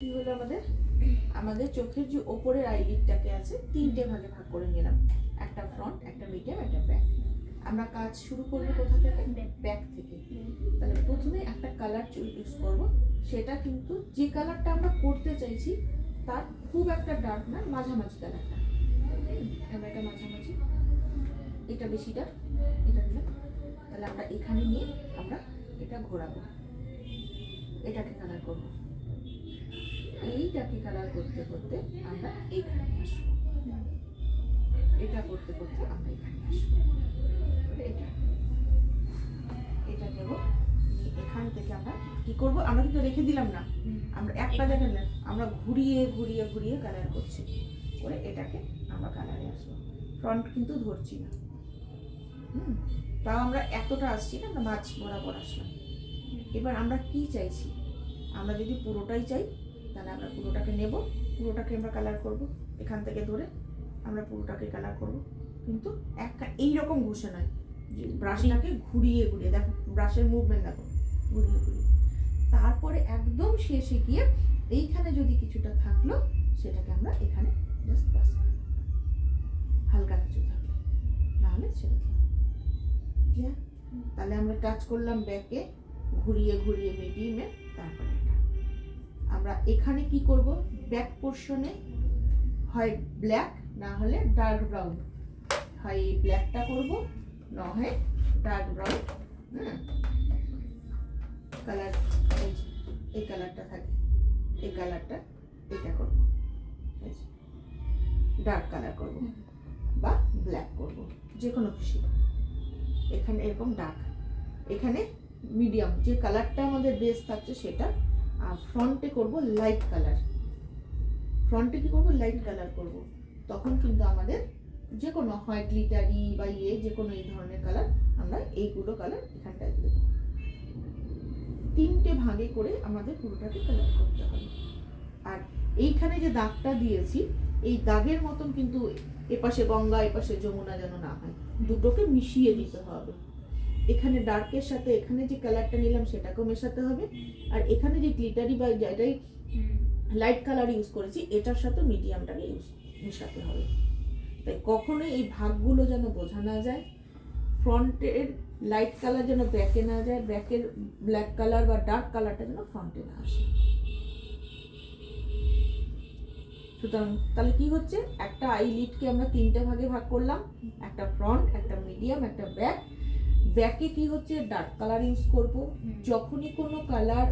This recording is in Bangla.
কি হলো আমাদের চোখের যে ওপরের আইলিডটাকে আছে তিনটে ভাগে ভাগ করে নিলাম, একটা ফ্রন্ট, একটা মিডিয়াম, একটা ব্যাক। আমরা কাজ শুরু করবো কোথা থেকে? ব্যাক থেকে। তাহলে প্রথমে একটা কালার চুজ করব, সেটা কিন্তু যে কালারটা আমরা করতে চাইছি তার খুব একটা ডার্ক না, মাঝামাঝি কালারটা। আমরা এটা মাঝামাঝি, এটা বেশি ডার্ক, এটা নিলাম। তাহলে আমরা এখানে নিয়ে আমরা এটা ঘোরাবো, এটাকে কালার করব। এইটাকে কালার করতে করতে আমরা এখানে আসবো, এটা করতে করতে আমরা এখানে আসবো। এটা এটা নেব, এখান থেকে আমরা কি করব? আমরা কিন্তু রেখে দিলাম না, আমরা একটা জায়গায় না, আমরা ঘুরিয়ে ঘুরিয়ে ঘুরিয়ে কালার করছি করে এটাকে আমরা কালারে আসবো। ফ্রন্ট কিন্তু ধরছি না, তাও আমরা এতটা আসছি না, আমরা মাঝ বরাবর আসলাম। এবার আমরা কি চাইছি? আমরা যদি পুরোটাই চাই তাহলে আমরা পুরোটাকে নেব, পুরোটাকে আমরা কালার করব, এখান থেকে ধরে আমরা পুরোটাকে কালার করব। কিন্তু এইরকম ঘষে নয়, যে ব্রাশটাকে ঘুরিয়ে ঘুরিয়ে, দেখো ব্রাশের মুভমেন্ট দেখো, ঘুরিয়ে ঘুরিয়ে। তারপরে একদম শেষে গিয়ে এইখানে যদি কিছুটা থাকলো সেটাকে আমরা এখানে জাস্ট বাস, হালকা কিছু থাকলো, নাহলে ছেড়ে দিলাম। তাহলে আমরা টাচ করলাম ব্যাকে, ঘুরিয়ে ঘুরিয়ে মিডিয়ামে, তারপরে আমরা এখানে কি করব? ব্যাক পোর্শনে হয় ব্ল্যাক, না হলে ডার্ক ব্রাউন, হয় এই ব্ল্যাকটা করব, না হয় ডার্ক ব্রাউন। কালার এই কালারটা থাকে, এই কালারটা এটা করব, ডার্ক কালার করব বা ব্ল্যাক করব, যে কোনো খুশি। এখানে এরকম ডার্ক, এখানে মিডিয়াম, যে কালারটা আমাদের বেস থাকছে সেটা। আর ফ্রন্টে করব লাইট কালার, ফ্রন্টে কি করব? লাইট কালার করব। তখন কিন্তু আমাদের যে কোনো হয় গ্লিটারি বা যে কোনো এই ধরনের কালার, আমরা এইগুলো কালার এখানটায় দেব। তিনটে ভাগে করে আমাদের পুরোটাকে কালার করতে হবে। আর এইখানে যে দাগটা দিয়েছি, এই দাগের মতন কিন্তু এপাশে গঙ্গা এপাশে যমুনা যেন না হয়, দুটোকে মিশিয়ে দিতে হবে। এখানে ডার্কের সাথে এখানে যে কালারটা নিলাম সেটাকেও মেশাতে হবে, আর এখানে যে গ্লিটারি বা যেটাই লাইট কালার ইউজ করেছি এটার সাথে মিডিয়ামটাকে মেশাতে হবে। তাই কখনোই এই ভাগগুলো যেন বোঝা না যায়। ফ্রন্টের লাইট কালার যেন ব্যাকে না যায়, ব্যাকের ব্ল্যাক কালার বা ডার্ক কালারটা যেন ফ্রন্টে না আসে। সুতরাং তাহলে কি হচ্ছে? একটা আইলিডকে আমরা তিনটে ভাগে ভাগ করলাম, একটা ফ্রন্ট, একটা মিডিয়াম, একটা ব্যাক। ব্যাকে কি হচ্ছে? ডার্ক কালার ইউজ করব। যখনই কোনো কালার